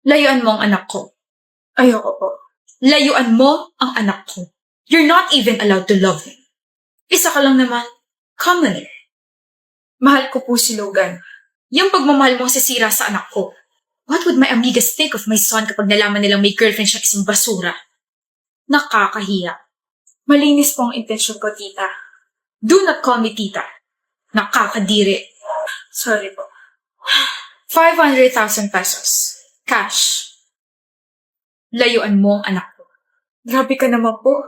Layuan mo ang anak ko. Ayoko po. Layuan mo ang anak ko. You're not even allowed to love him. Isa ka lang naman. Commoner. Mahal ko po si Logan. Yung pagmamahal mo sisira sa anak ko. What would my amigas think of my son kapag nalaman nilang may girlfriend siya isang basura? Nakakahiya. Malinis po ang intensyon ko, tita. Do not call me tita. Nakakadiri. Sorry po. 500,000 pesos. Cash. Layuan mo ang anak ko. Grabe ka naman po.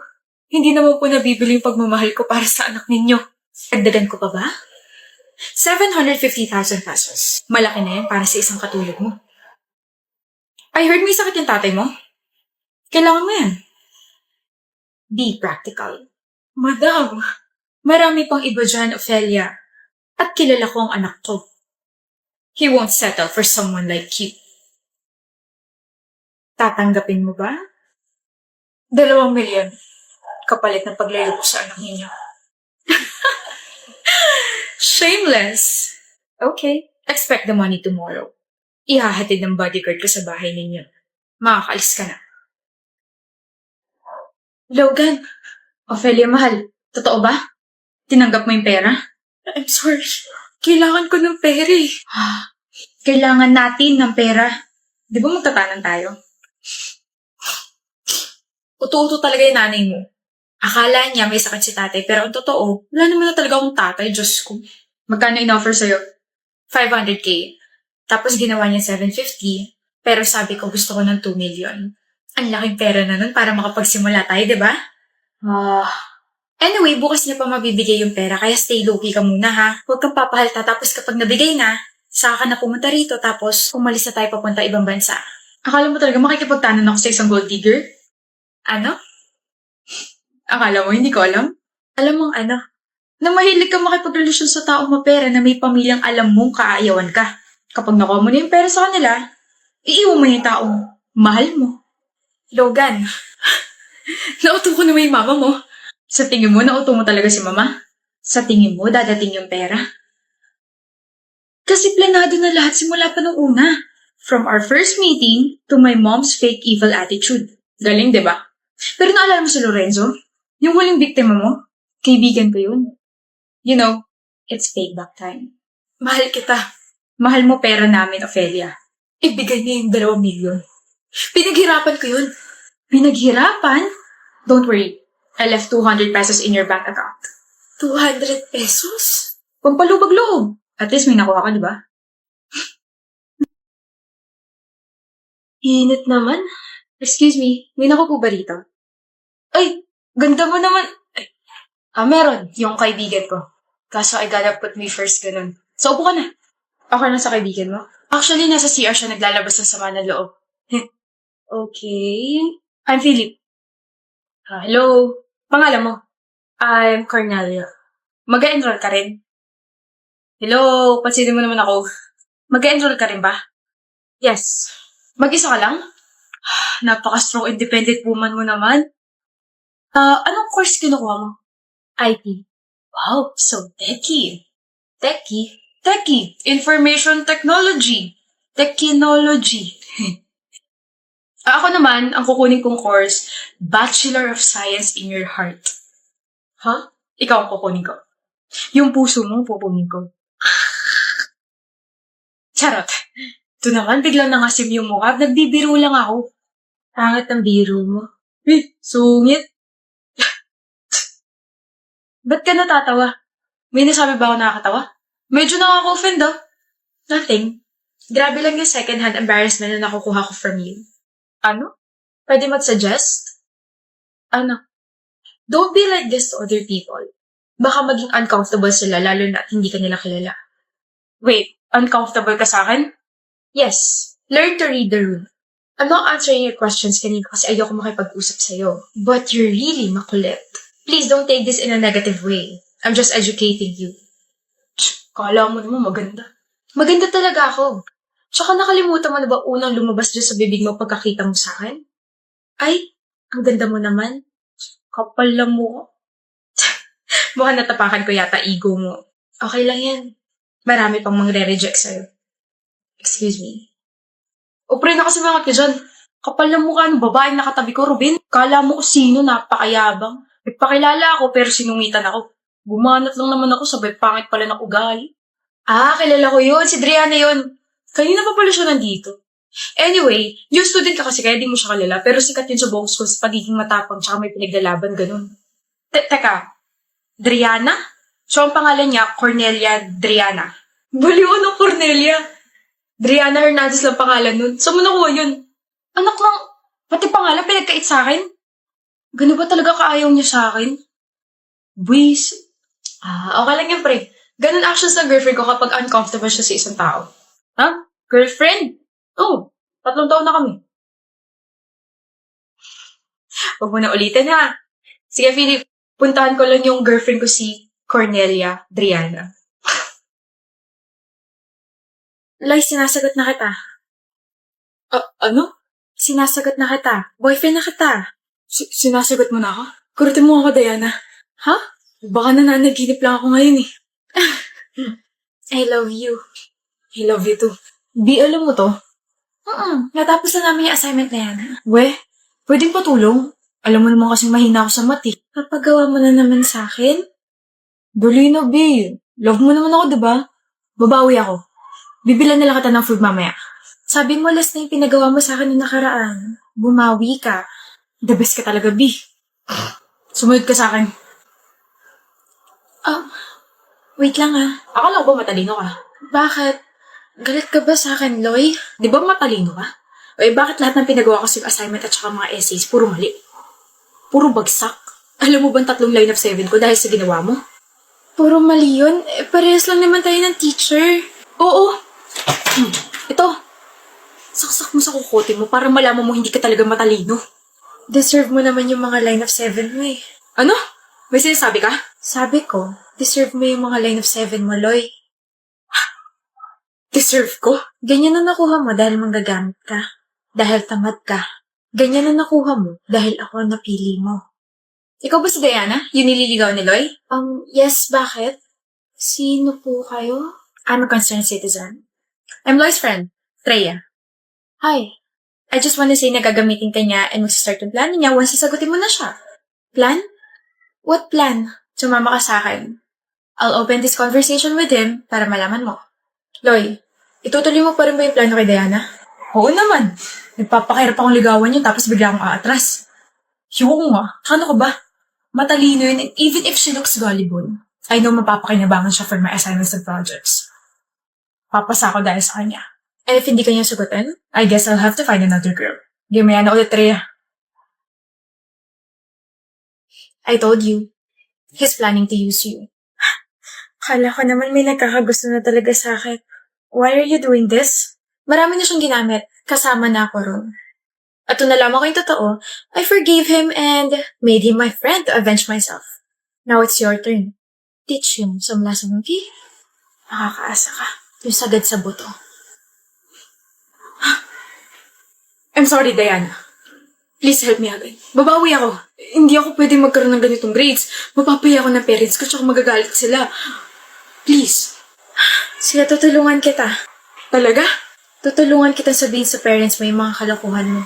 Hindi naman po nabibili yung pagmamahal ko para sa anak ninyo. Dagdagan ko pa ba? 750,000 pesos. Malaki na yan para sa isang katulad mo. I heard may sakit yung tatay mo. Kailangan mo yan. Be practical. Madam, marami pang iba dyan, Ophelia. At kilala ko ang anak ko. He won't settle for someone like you. Tatanggapin mo ba? 2 milyon. Kapalit ng paglayo ko sa anak ninyo. Shameless. Okay, expect the money tomorrow. Ihahatid ng bodyguard ko sa bahay ninyo. Makakaalis ka na. Logan. Ophelia, mahal. Totoo ba? Tinanggap mo yung pera? I'm sorry. Kailangan ko ng pera eh. Kailangan natin ng pera. Di ba magtatanan tayo? Uto-uto talaga yung nanay mo. Akala niya may sakit si tatay, pero ang totoo, wala naman na talaga akong tatay, Diyos ko. Magkano in-offer sa'yo? 500K. Tapos ginawa niya 750, pero sabi ko gusto ko ng 2 million. Ang laking pera na nun para makapagsimula tayo, di ba? Anyway, bukas niya pa mabibigay yung pera, kaya stay low-key ka muna ha. Huwag kang papahalta, tapos kapag nabigay na, saka ka na pumunta rito, tapos umalis na tayo papunta ibang bansa. Akala mo talaga makikipagtanan ako sa isang gold digger? Ano? Akala mo, hindi ko alam? Alam mong ano? Na mahilig ka makipagrelasyon sa taong mapera na may pamilyang alam mong kaaayawan ka. Kapag nakuha mo na yung pera sa kanila, iiwan mo yung taong mahal mo. Logan, nauto ko naman yung mama mo. Sa tingin mo, nauto mo talaga si mama? Sa tingin mo, dadating yung pera? Kasi planado na lahat simula pa nung una. From our first meeting to my mom's fake evil attitude. Galing, di ba? Pero naalala mo si Lorenzo? Yung huling biktima mo? Kaibigan ko yun. You know, it's payback time. Mahal kita. Mahal mo pera namin, Ophelia. Ibigay niya yung 2 milyon. Pinaghirapan ko yun. Pinaghirapan? Don't worry. I left 200 pesos in your bank account. 200 pesos? Pampalubag-loob. At least may nakuha ka, di ba? Init naman. Excuse me, may nakuha ba rito? Ay, ganda mo naman. Ay, meron. Yung kaibigan ko. Kaso I gotta put me first, ganun. So, upo ka na. Okay na sa kaibigan mo? Actually, nasa CR siya naglalabas ng sama ng loob. Okay. I'm Philip. Hello. Pangalan mo? I'm Cornelia. Mag-enroll ka rin? Hello, pansinin mo naman ako. Mag-enroll ka rin ba? Yes. Mag-isa ka lang? Napaka-strong independent woman mo naman. Anong course kinukuha mo? IT. Wow, so techie. Techie? Techie. Information technology. Technology. Ako naman, ang kukunin kong course, Bachelor of Science in Your Heart. Huh? Ikaw ang kukunin ko. Yung puso mo, pupunin ko. Charot. Ito naman, biglang nangasim yung mukha. Nagbibiro lang ako. Pangit ang biro mo. Sungit. Ba't ka natatawa? May nasabi ba ako nakakatawa? Medyo nakaka-offend ah. Nothing. Grabe lang yung second-hand embarrassment na nakukuha ko from you. Ano? Pwede mag-suggest? Ano? Don't be like this to other people. Baka maging uncomfortable sila lalo na hindi ka nila kilala. Wait, uncomfortable ka sa akin? Yes. Learn to read the room. I'm not answering your questions kanina kasi ayoko makipag-usap sa'yo. But you're really makulit. Please don't take this in a negative way. I'm just educating you. Kala mo naman maganda. Maganda talaga ako. Tsaka nakalimutan mo na ba unang lumabas dyan sa bibig mo pagkakita mo sa akin? Ay, ang ganda mo naman. Kapal lang mo. Mukhang natapakan ko yata ego mo. Okay lang yan. Marami pang mangre-reject sa'yo. Excuse me. O pre, nakasimangat ka dyan. Kapal ng mukha ng babaeng nakatabi ko, Ruben. Kala mo kung sino, napakayabang. Nagpakilala ako pero sinungitan ako. Gumanat lang naman ako, sabay pangit pala ng ugali. Ah, kilala ko yun. Si Driana yun. Kanina pa pala siya nandito. Anyway, yung student ka kasi kaya di mo siya kalala, pero sikat yun sa buong school sa pagiging matapang tsaka may pinaglalaban, ganun. Teka, Driana? So, ang pangalan niya, Cornelia Driana. Baliw ng Cornelia. Driana Hernandez lang pangalan nun. Saan mo nakuha yun? Anak lang, pati pangalan pinagkait sa akin. Gano'n ba talaga kaayaw niya sa akin? Buwis. Okay lang yan, pre. Ganun actions ng girlfriend ko kapag uncomfortable siya sa isang tao. Ha? Girlfriend? Oh, 3 taon na kami. Huwag mo na ulitin, ha? Sige, Philip. Puntahan ko lang yung girlfriend ko si Cornelia Driana. Loy, sinasagot na kita. Ano? Sinasagot na kita. Boyfriend na kita. Sinasagot mo na ako? Kurutin mo ako, Diana. Ha? Baka nananaginip lang ako ngayon eh. I love you. I love you too. Di, alam mo to? Natapos na namin yung assignment na yan. We, pwedeng patulong? Alam mo naman kasing mahina ako sa math eh. Papagawa mo na naman sa akin? Dali na, B. Love mo naman ako, diba? Babawi ako. Bibilan nila kita ng food mamaya. Sabi mo last na yung pinagawa mo sa akin noong nakaraan. Bumawi ka. The best ka talaga, B. Sumunod ka sa akin. Wait lang ah. Akala ko ba matalino ka? Bakit? Galit ka ba sa akin, Loy? Di ba matalino ka? Eh, bakit lahat ng pinagawa ko sa assignment at saka mga essays, puro mali? Puro bagsak? Alam mo bang 3 line of 7 ko dahil sa ginawa mo? Puro mali yun. Parehas lang naman tayo ng teacher. Oo. Ito. Saksak mo sa kukote mo para malaman mo hindi ka talaga matalino. Deserve mo naman yung mga line of 7 mo eh. Ano? May sinasabi ka? Sabi ko, deserve mo yung mga line of 7 mo, Loy. Deserve ko? Ganyan na nakuha mo dahil manggagamit ka. Dahil tamad ka. Ganyan na nakuha mo dahil ako ang napili mo. Ikaw ba si Diana? Yung nililigaw ni Loy? Yes, bakit? Sino po kayo? I'm a concerned citizen. I'm Loy's friend, Treya. Hi. I just want to say na gagamitin ka niya and mag-start yung plan niya once sasagutin mo na siya. Plan? What plan? Sumama ka sa akin. I'll open this conversation with him para malaman mo. Loy, itutuloy mo pa rin ba yung plano kay Diana? Oo naman. Nagpapakahirap akong ligawan yun tapos bigla akong aatras. Yung nga. Ano ka ba? Matalino yun and even if she looks gullible, I know mapapakinabangan siya for my assignments and projects. Papasa ako dahil sa kanya. And if hindi kanya sagutin, I guess I'll have to find another girl. Gamaya na ulit, Rhea. I told you. He's planning to use you. Kala ko naman may nagkakagusto na talaga sa akin. Why are you doing this? Marami na siyang ginamit. Kasama na ako ron. At nung nalaman ko yung totoo, I forgave him and made him my friend to avenge myself. Now it's your turn. Teach him some lesson, okay? Makakaasa ka. Yung sagad sa buto. I'm sorry, Diana. Please help me agad. Babawi ako. Hindi ako pwede magkaroon ng ganitong grades. Mapapaya ako ng parents ko tsaka magagalit sila. Please. Sige, tutulungan kita. Talaga? Tutulungan kita sabihin sa parents mo yung mga kalokohan mo.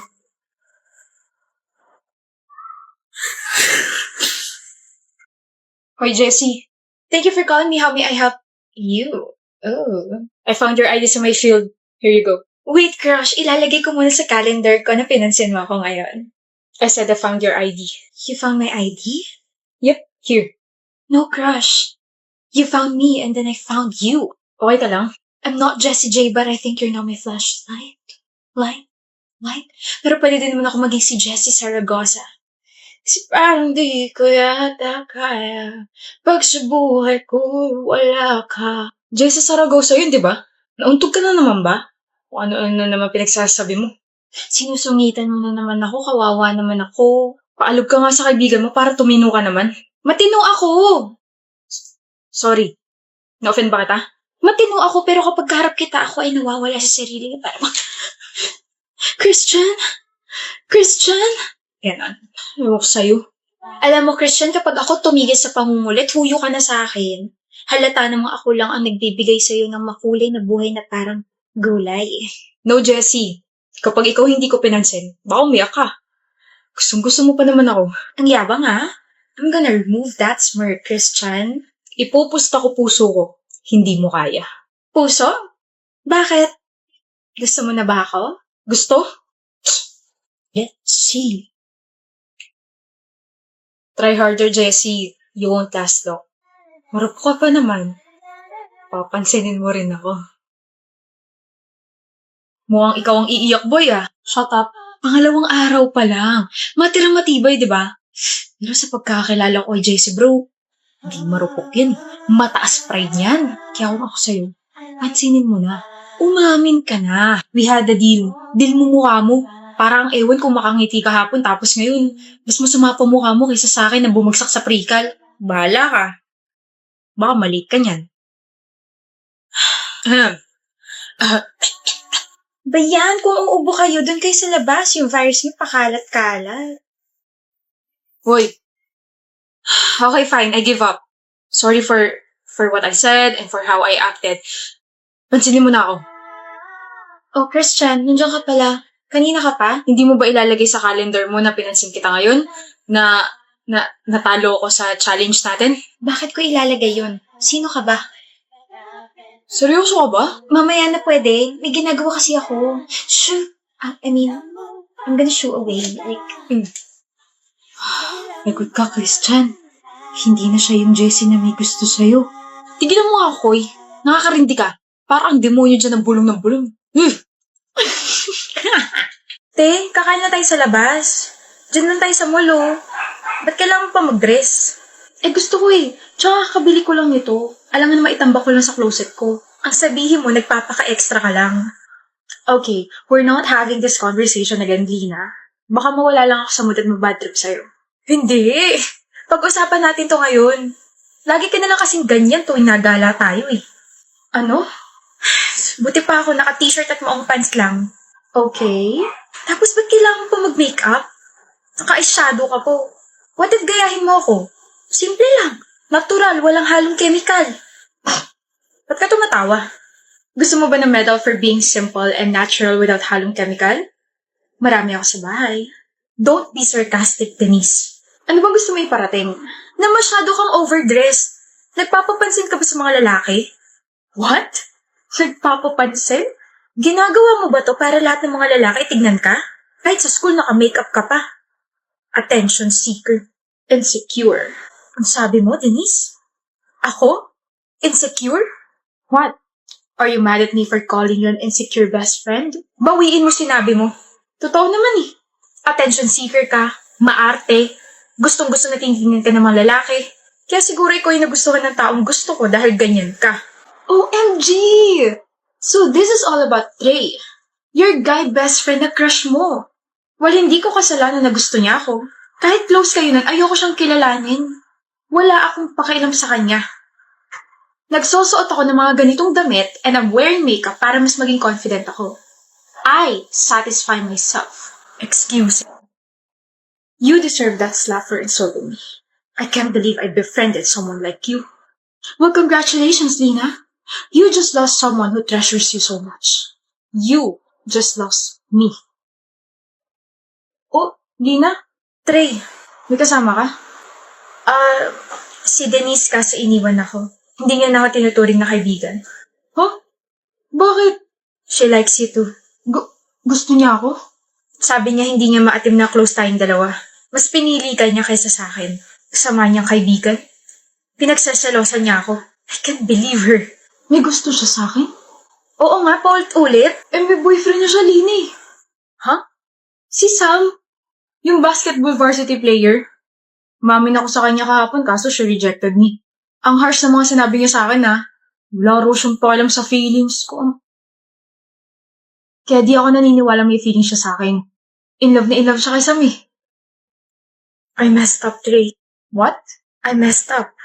Hoy, Jessie. Thank you for calling me. How may I help you? Oh. I found your ID sa my field. Here you go. Wait, crush. Ilalagay ko muna sa calendar ko na pinansin mo ako ngayon. I said I found your ID. You found my ID? Yep, here. No, crush. You found me and then I found you. Okay ka lang? I'm not Jessie J, but I think you're now my flashlight. Light? Pero pwede din naman ako maging si Jessie Saragosa. Kasi parang di ko yata kaya pag sa buhay ko wala ka. Jessie Saragosa yun, di ba? Nauntog ka na naman ba? Kung ano-ano naman pinagsasabi mo. Sinusungitan mo na naman ako, kawawa naman ako. Paalog ka nga sa kaibigan mo para tumino ka naman. Matino ako! Sorry. Na-offend ba kita? Matino ako pero kapag harap kita ako ay nawawala sa sarili. Parang, Christian? Yan. Ewan ko sa'yo. Alam mo, Christian, kapag ako tumigil sa pangungulit, huyo ka na sa akin. Halata namang ako lang ang nagbibigay sa'yo ng makulay na buhay na parang gulay. No, Jessie. Kapag ikaw hindi ko pinansin, baka umiyak ka. Gustong-gusto mo pa naman ako. Ang yabang I'm gonna remove that smirk, Christian. Ipupusta ko puso ko. Hindi mo kaya. Puso? Bakit? Gusto mo na ba ako? Gusto? Let's see. Try harder, Jessie. You won't last long. Marupok ka pa naman. Papansinin mo rin ako. Mukhang ikaw ang iiyak, boy, Shut up. Pangalawang araw pa lang. Matirang matibay, di ba? Pero sa pagkakakilala ko kay Jessie, bro, hindi marupok yan. Mataas pride niyan. Kaya ako sa'yo. Pansinin mo na. Umamin ka na. We had a deal. Deal mo mukha mo. Parang ewan kung makangiti kahapon tapos ngayon, mas masama pa mukha mo kaysa sa akin na bumagsak sa pre-cal. Bahala ka. Baka maliit ka niyan. Bayan, kung uubo kayo, doon kayo sa labas. Yung virus niyo pakalat-kalat. Hoy. Okay, fine. I give up. Sorry for what I said and for how I acted. Pansinin mo na ako. Oh, Christian, nandiyan ka pala. Kanina ka pa? Hindi mo ba ilalagay sa calendar mo na pinansin kita ngayon? Na natalo ako sa challenge natin? Bakit ko ilalagay yun? Sino ka ba? Seryoso ka ba? Mamaya na pwede. May ginagawa kasi ako. Shoo. I'm gonna shoo away. Lagot ka, Christian. Hindi na siya yung Jessie na may gusto sa'yo. Tigilan mo nga ako, Nakakarindi ka. Parang ang demonyo dyan ng bulong. Te, kakain na tayo sa labas. Diyan lang tayo sa mall, Ba't kailangan mo pa mag-dress? Gusto ko Tsaka kakabili ko lang nito. Alangan maitambak ko lang sa closet ko. Ang sabihin mo, nagpapaka-extra ka lang. Okay, we're not having this conversation again, Lina. Baka mawala lang ako sa mood at mag-bad trip sa'yo. Hindi. Pag-usapan natin to ngayon. Lagi ka na lang kasing ganyan tuwing nagala tayo Ano? Buti pa ako naka-t-shirt at maong pants lang. Okay. Tapos ba't kailangan mo pa mag-makeup? Naka-eyeshadow ka po. What if gayahin mo ako? Simple lang. Natural, walang halong chemical. Ba't ka tumatawa? Gusto mo ba ng medal for being simple and natural without halong chemical? Marami ako sa bahay. Don't be sarcastic, Denise. Ano bang gusto mo iparating? Na masyado kang overdressed. Nagpapapansin ka ba sa mga lalaki? What? Nagpapapansin? Ginagawa mo ba to para lahat ng mga lalaki tignan ka? Kahit sa school naka-makeup ka pa. Attention seeker. Insecure. Ang sabi mo, Denise? Ako? Insecure? What? Are you mad at me for calling you an insecure best friend? Bawiin mo sinabi mo. Totoo naman Attention seeker ka. Maarte. Gustong-gusto na tinitingnan ka ng mga lalaki. Kaya siguro ikaw yung nagustuhan ng taong gusto ko dahil ganyan ka. OMG! So this is all about Trey. Your guy best friend na crush mo. Well, hindi ko kasalanan na gusto niya ako. Kahit close kayo nun, ayoko siyang kilalanin. Wala akong pakialam sa kanya. Nagsusuot ako ng mga ganitong damit and I'm wearing makeup para mas maging confident ako. I satisfy myself. Excuse me. You deserve that slap for insulting me. I can't believe I befriended someone like you. Well, congratulations, Lina. You just lost someone who treasures you so much. You just lost me. Oh, Lina? Trey, may kasama ka? Si Denise kasi iniwan ako. Hindi niya na ako tinuturing na kaibigan. Huh? Bakit? She likes you too. Gusto niya ako? Sabi niya hindi niya maatim na close tayong dalawa. Mas pinili ka niya kaysa sa akin. Kasama niyang kaibigan. Pinagsasalosan niya ako. I can't believe her. May gusto siya sa akin? Oo nga, paulit-ulit. May boyfriend niya siya, Lini. Huh? Si Sam. Yung basketball varsity player. Mamin ako sa kanya kahapon kaso she rejected me. Ang harsh na mga sinabi niya sa akin wala raw siyang pakialam sa feelings ko. Kaya di ako naniniwala may feelings siya sa akin. In love siya kay Sam I messed up, Trey. What? I messed up.